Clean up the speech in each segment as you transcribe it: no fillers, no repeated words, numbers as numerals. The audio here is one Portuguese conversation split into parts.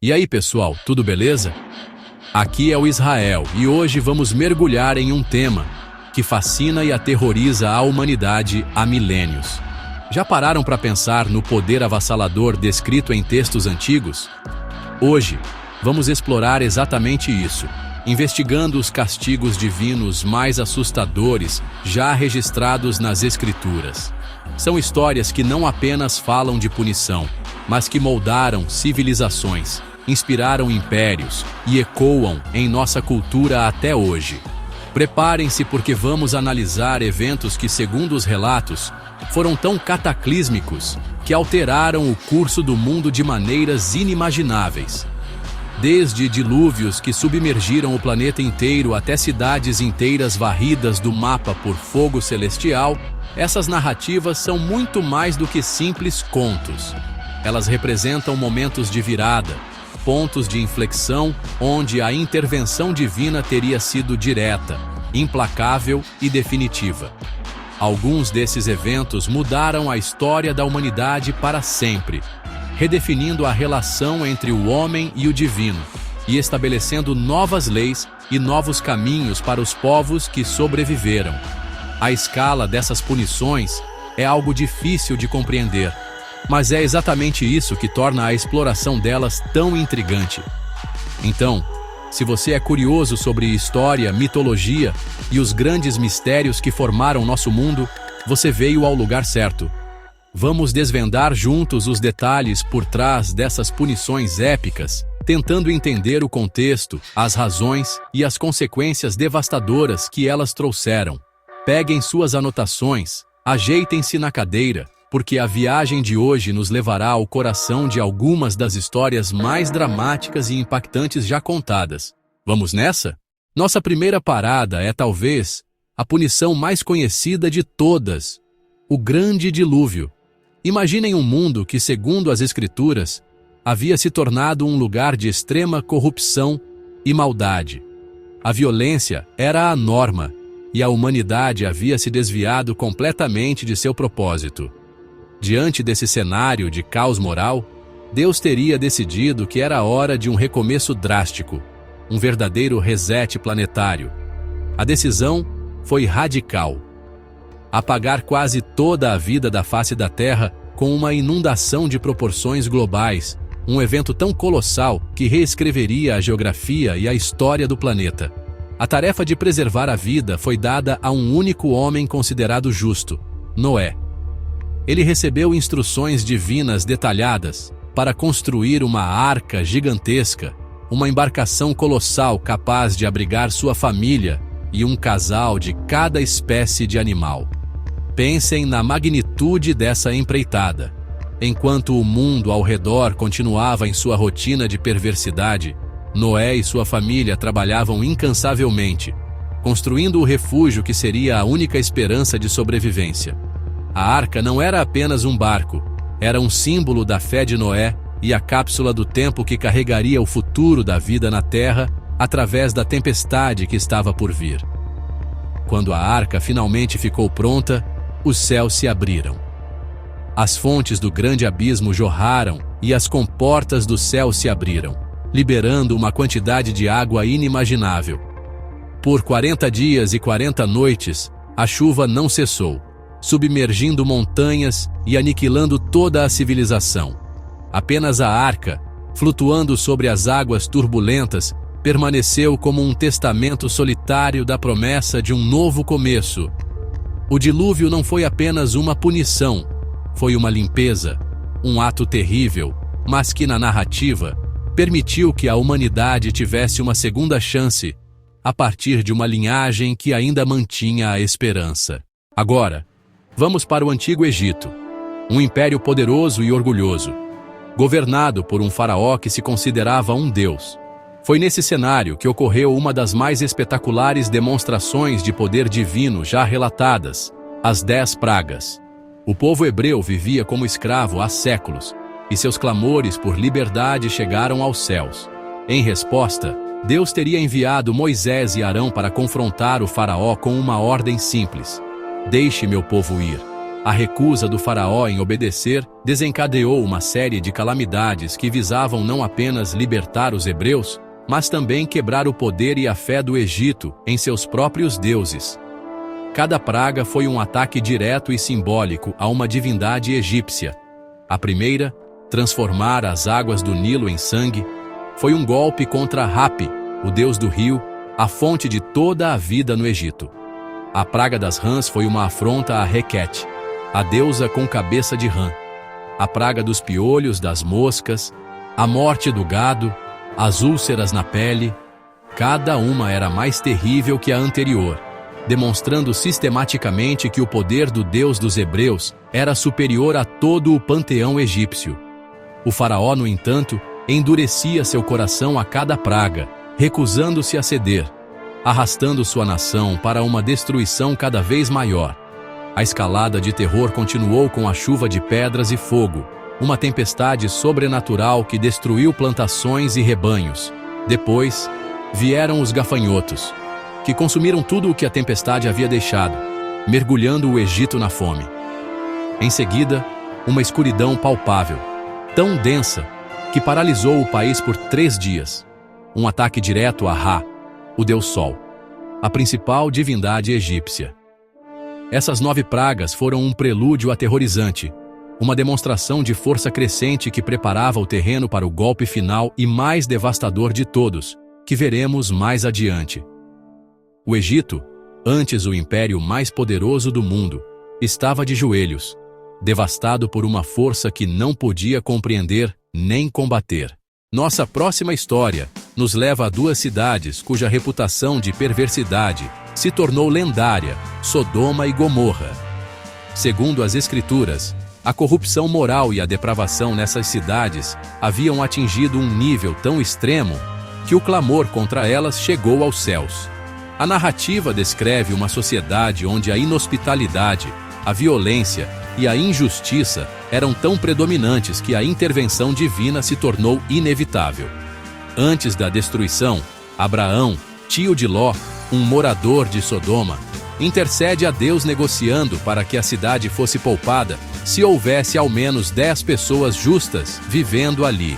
E aí, pessoal, tudo beleza? Aqui é o Israel e hoje vamos mergulhar em um tema que fascina e aterroriza a humanidade há milênios. Já pararam para pensar no poder avassalador descrito em textos antigos? Hoje, vamos explorar exatamente isso, investigando os castigos divinos mais assustadores já registrados nas Escrituras. São histórias que não apenas falam de punição, mas que moldaram civilizações, inspiraram impérios e ecoam em nossa cultura até hoje. Preparem-se porque vamos analisar eventos que, segundo os relatos, foram tão cataclísmicos que alteraram o curso do mundo de maneiras inimagináveis. Desde dilúvios que submergiram o planeta inteiro até cidades inteiras varridas do mapa por fogo celestial, essas narrativas são muito mais do que simples contos. Elas representam momentos de virada, pontos de inflexão onde a intervenção divina teria sido direta, implacável e definitiva. Alguns desses eventos mudaram a história da humanidade para sempre, redefinindo a relação entre o homem e o divino e estabelecendo novas leis e novos caminhos para os povos que sobreviveram. A escala dessas punições é algo difícil de compreender, mas é exatamente isso que torna a exploração delas tão intrigante. Então, se você é curioso sobre história, mitologia e os grandes mistérios que formaram nosso mundo, você veio ao lugar certo. Vamos desvendar juntos os detalhes por trás dessas punições épicas, tentando entender o contexto, as razões e as consequências devastadoras que elas trouxeram. Peguem suas anotações, ajeitem-se na cadeira, porque a viagem de hoje nos levará ao coração de algumas das histórias mais dramáticas e impactantes já contadas. Vamos nessa? Nossa primeira parada é talvez a punição mais conhecida de todas: o Grande Dilúvio. Imaginem um mundo que, segundo as Escrituras, havia se tornado um lugar de extrema corrupção e maldade. A violência era a norma e a humanidade havia se desviado completamente de seu propósito. Diante desse cenário de caos moral, Deus teria decidido que era hora de um recomeço drástico, um verdadeiro reset planetário. A decisão foi radical: apagar quase toda a vida da face da Terra com uma inundação de proporções globais, um evento tão colossal que reescreveria a geografia e a história do planeta. A tarefa de preservar a vida foi dada a um único homem considerado justo: Noé. Ele recebeu instruções divinas detalhadas para construir uma arca gigantesca, uma embarcação colossal capaz de abrigar sua família e um casal de cada espécie de animal. Pensem na magnitude dessa empreitada. Enquanto o mundo ao redor continuava em sua rotina de perversidade, Noé e sua família trabalhavam incansavelmente, construindo o refúgio que seria a única esperança de sobrevivência. A arca não era apenas um barco, era um símbolo da fé de Noé e a cápsula do tempo que carregaria o futuro da vida na Terra através da tempestade que estava por vir. Quando a arca finalmente ficou pronta, os céus se abriram. As fontes do grande abismo jorraram e as comportas do céu se abriram, liberando uma quantidade de água inimaginável. Por 40 dias e 40 noites, a chuva não cessou, submergindo montanhas e aniquilando toda a civilização. Apenas a arca, flutuando sobre as águas turbulentas, permaneceu como um testamento solitário da promessa de um novo começo. O dilúvio não foi apenas uma punição, foi uma limpeza, um ato terrível, mas que na narrativa permitiu que a humanidade tivesse uma segunda chance, a partir de uma linhagem que ainda mantinha a esperança. Agora, vamos para o Antigo Egito, um império poderoso e orgulhoso, governado por um faraó que se considerava um deus. Foi nesse cenário que ocorreu uma das mais espetaculares demonstrações de poder divino já relatadas, as 10 pragas. O povo hebreu vivia como escravo há séculos, e seus clamores por liberdade chegaram aos céus. Em resposta, Deus teria enviado Moisés e Arão para confrontar o faraó com uma ordem simples: deixe meu povo ir. A recusa do faraó em obedecer desencadeou uma série de calamidades que visavam não apenas libertar os hebreus, mas também quebrar o poder e a fé do Egito em seus próprios deuses. Cada praga foi um ataque direto e simbólico a uma divindade egípcia. A primeira, transformar as águas do Nilo em sangue, foi um golpe contra Hapi, o deus do rio, a fonte de toda a vida no Egito. A praga das rãs foi uma afronta a Requete, a deusa com cabeça de rã. A praga dos piolhos, das moscas, a morte do gado, as úlceras na pele, cada uma era mais terrível que a anterior, demonstrando sistematicamente que o poder do Deus dos hebreus era superior a todo o panteão egípcio. O faraó, no entanto, endurecia seu coração a cada praga, recusando-se a ceder, arrastando sua nação para uma destruição cada vez maior. A escalada de terror continuou com a chuva de pedras e fogo, uma tempestade sobrenatural que destruiu plantações e rebanhos. Depois, vieram os gafanhotos, que consumiram tudo o que a tempestade havia deixado, mergulhando o Egito na fome. Em seguida, uma escuridão palpável, tão densa, que paralisou o país por 3 dias. Um ataque direto a Ra, o deus Sol, a principal divindade egípcia. Essas 9 pragas foram um prelúdio aterrorizante, uma demonstração de força crescente que preparava o terreno para o golpe final e mais devastador de todos, que veremos mais adiante. O Egito, antes o império mais poderoso do mundo, estava de joelhos, devastado por uma força que não podia compreender nem combater. Nossa próxima história nos leva a 2 cidades cuja reputação de perversidade se tornou lendária: Sodoma e Gomorra. Segundo as Escrituras, a corrupção moral e a depravação nessas cidades haviam atingido um nível tão extremo que o clamor contra elas chegou aos céus. A narrativa descreve uma sociedade onde a inhospitalidade, a violência e a injustiça eram tão predominantes que a intervenção divina se tornou inevitável. Antes da destruição, Abraão, tio de Ló, um morador de Sodoma, intercede a Deus negociando para que a cidade fosse poupada se houvesse ao menos 10 pessoas justas vivendo ali.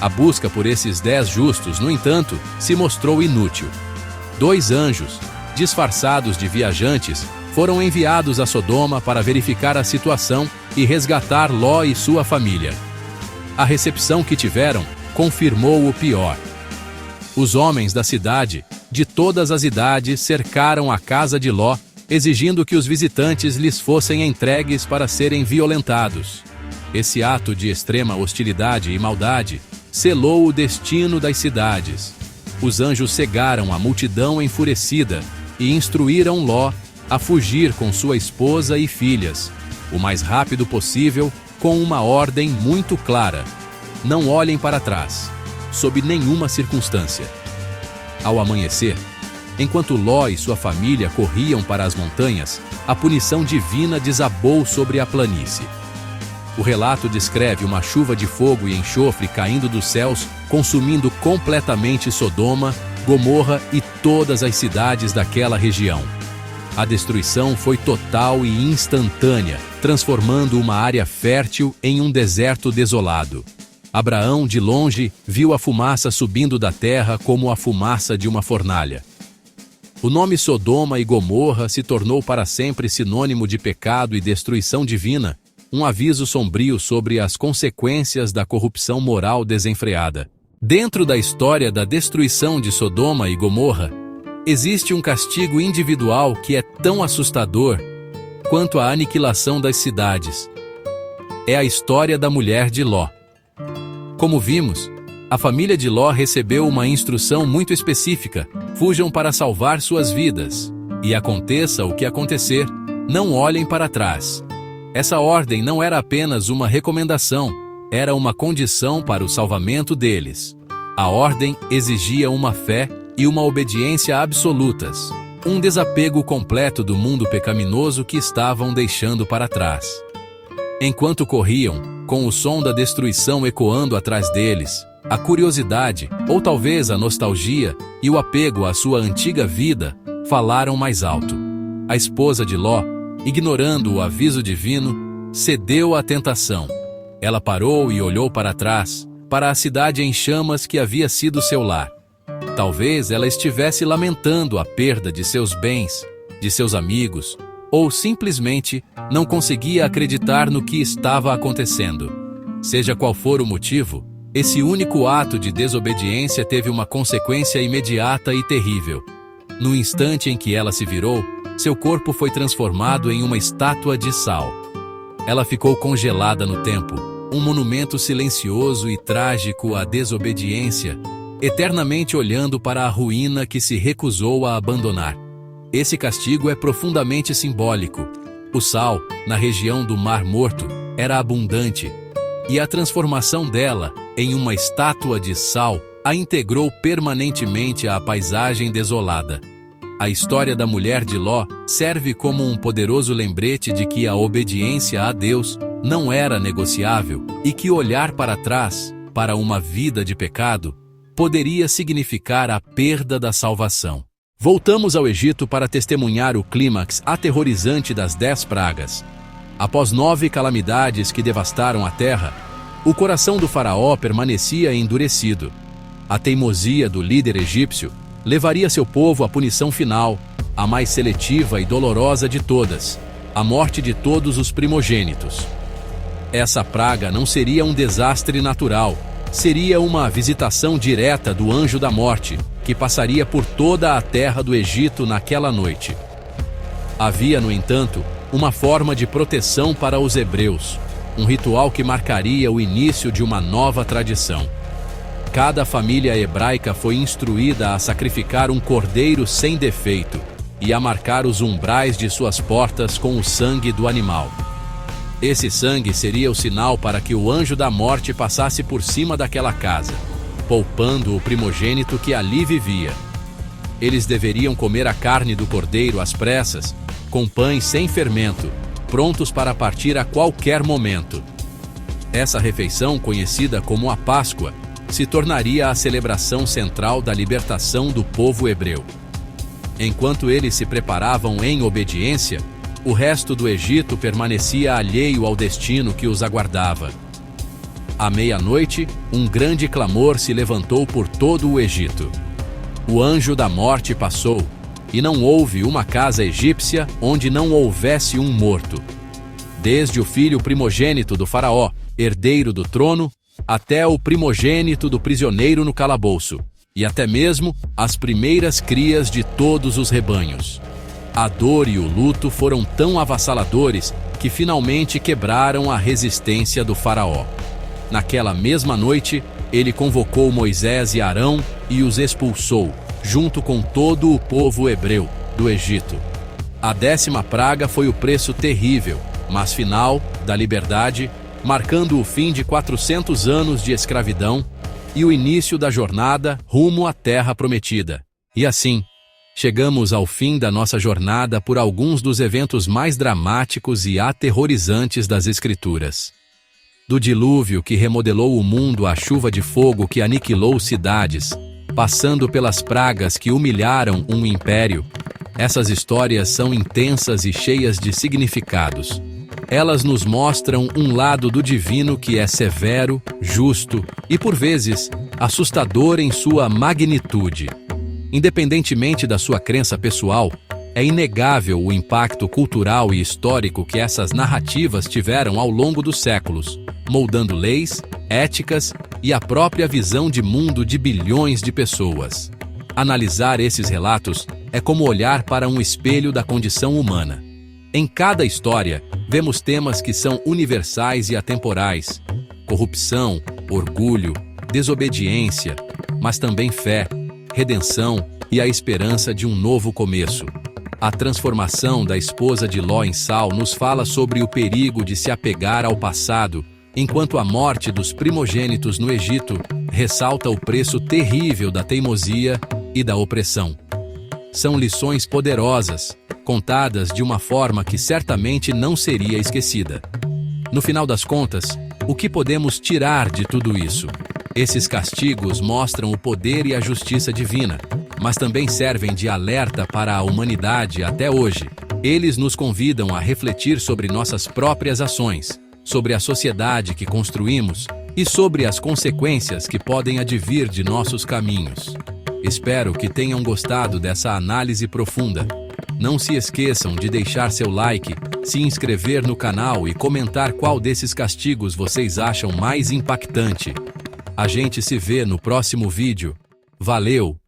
A busca por esses 10 justos, no entanto, se mostrou inútil. 2 anjos, disfarçados de viajantes, foram enviados a Sodoma para verificar a situação e resgatar Ló e sua família. A recepção que tiveram confirmou o pior. Os homens da cidade, de todas as idades, cercaram a casa de Ló, exigindo que os visitantes lhes fossem entregues para serem violentados. Esse ato de extrema hostilidade e maldade selou o destino das cidades. Os anjos cegaram a multidão enfurecida e instruíram Ló a fugir com sua esposa e filhas, o mais rápido possível, com uma ordem muito clara: não olhem para trás, sob nenhuma circunstância. Ao amanhecer, enquanto Ló e sua família corriam para as montanhas, a punição divina desabou sobre a planície. O relato descreve uma chuva de fogo e enxofre caindo dos céus, consumindo completamente Sodoma, Gomorra e todas as cidades daquela região. A destruição foi total e instantânea, transformando uma área fértil em um deserto desolado. Abraão, de longe, viu a fumaça subindo da terra como a fumaça de uma fornalha. O nome Sodoma e Gomorra se tornou para sempre sinônimo de pecado e destruição divina, um aviso sombrio sobre as consequências da corrupção moral desenfreada. Dentro da história da destruição de Sodoma e Gomorra, existe um castigo individual que é tão assustador quanto a aniquilação das cidades. É a história da mulher de Ló. Como vimos, a família de Ló recebeu uma instrução muito específica: fujam para salvar suas vidas, e aconteça o que acontecer, não olhem para trás. Essa ordem não era apenas uma recomendação, era uma condição para o salvamento deles. A ordem exigia uma fé e uma obediência absolutas, um desapego completo do mundo pecaminoso que estavam deixando para trás. Enquanto corriam, com o som da destruição ecoando atrás deles, a curiosidade, ou talvez a nostalgia, e o apego à sua antiga vida, falaram mais alto. A esposa de Ló, ignorando o aviso divino, cedeu à tentação. Ela parou e olhou para trás, para a cidade em chamas que havia sido seu lar. Talvez ela estivesse lamentando a perda de seus bens, de seus amigos, ou simplesmente não conseguia acreditar no que estava acontecendo. Seja qual for o motivo, esse único ato de desobediência teve uma consequência imediata e terrível. No instante em que ela se virou, seu corpo foi transformado em uma estátua de sal. Ela ficou congelada no tempo, um monumento silencioso e trágico à desobediência, eternamente olhando para a ruína que se recusou a abandonar. Esse castigo é profundamente simbólico. O sal, na região do Mar Morto, era abundante, e a transformação dela em uma estátua de sal a integrou permanentemente à paisagem desolada. A história da mulher de Ló serve como um poderoso lembrete de que a obediência a Deus não era negociável e que olhar para trás, para uma vida de pecado, poderia significar a perda da salvação. Voltamos ao Egito para testemunhar o clímax aterrorizante das 10 pragas. Após 9 calamidades que devastaram a terra, o coração do faraó permanecia endurecido. A teimosia do líder egípcio levaria seu povo à punição final, a mais seletiva e dolorosa de todas, a morte de todos os primogênitos. Essa praga não seria um desastre natural, seria uma visitação direta do anjo da morte, que passaria por toda a terra do Egito naquela noite. Havia, no entanto, uma forma de proteção para os hebreus, um ritual que marcaria o início de uma nova tradição. Cada família hebraica foi instruída a sacrificar um cordeiro sem defeito e a marcar os umbrais de suas portas com o sangue do animal. Esse sangue seria o sinal para que o anjo da morte passasse por cima daquela casa, poupando o primogênito que ali vivia. Eles deveriam comer a carne do cordeiro às pressas, com pães sem fermento, prontos para partir a qualquer momento. Essa refeição, conhecida como a Páscoa, se tornaria a celebração central da libertação do povo hebreu. Enquanto eles se preparavam em obediência, o resto do Egito permanecia alheio ao destino que os aguardava. À meia-noite, um grande clamor se levantou por todo o Egito. O anjo da morte passou, e não houve uma casa egípcia onde não houvesse um morto. Desde o filho primogênito do faraó, herdeiro do trono, até o primogênito do prisioneiro no calabouço, e até mesmo as primeiras crias de todos os rebanhos. A dor e o luto foram tão avassaladores que finalmente quebraram a resistência do faraó. Naquela mesma noite, ele convocou Moisés e Arão e os expulsou, junto com todo o povo hebreu, do Egito. A 10ª praga foi o preço terrível, mas final, da liberdade, marcando o fim de 400 anos de escravidão e o início da jornada rumo à Terra Prometida. E assim, chegamos ao fim da nossa jornada por alguns dos eventos mais dramáticos e aterrorizantes das Escrituras. Do dilúvio que remodelou o mundo à chuva de fogo que aniquilou cidades, passando pelas pragas que humilharam um império, essas histórias são intensas e cheias de significados. Elas nos mostram um lado do divino que é severo, justo e, por vezes, assustador em sua magnitude. Independentemente da sua crença pessoal, é inegável o impacto cultural e histórico que essas narrativas tiveram ao longo dos séculos, moldando leis, éticas e a própria visão de mundo de bilhões de pessoas. Analisar esses relatos é como olhar para um espelho da condição humana. Em cada história, vemos temas que são universais e atemporais: corrupção, orgulho, desobediência, mas também fé, redenção e a esperança de um novo começo. A transformação da esposa de Ló em sal nos fala sobre o perigo de se apegar ao passado, enquanto a morte dos primogênitos no Egito ressalta o preço terrível da teimosia e da opressão. São lições poderosas, contadas de uma forma que certamente não seria esquecida. No final das contas, o que podemos tirar de tudo isso? Esses castigos mostram o poder e a justiça divina, mas também servem de alerta para a humanidade até hoje. Eles nos convidam a refletir sobre nossas próprias ações, sobre a sociedade que construímos e sobre as consequências que podem advir de nossos caminhos. Espero que tenham gostado dessa análise profunda. Não se esqueçam de deixar seu like, se inscrever no canal e comentar qual desses castigos vocês acham mais impactante. A gente se vê no próximo vídeo. Valeu!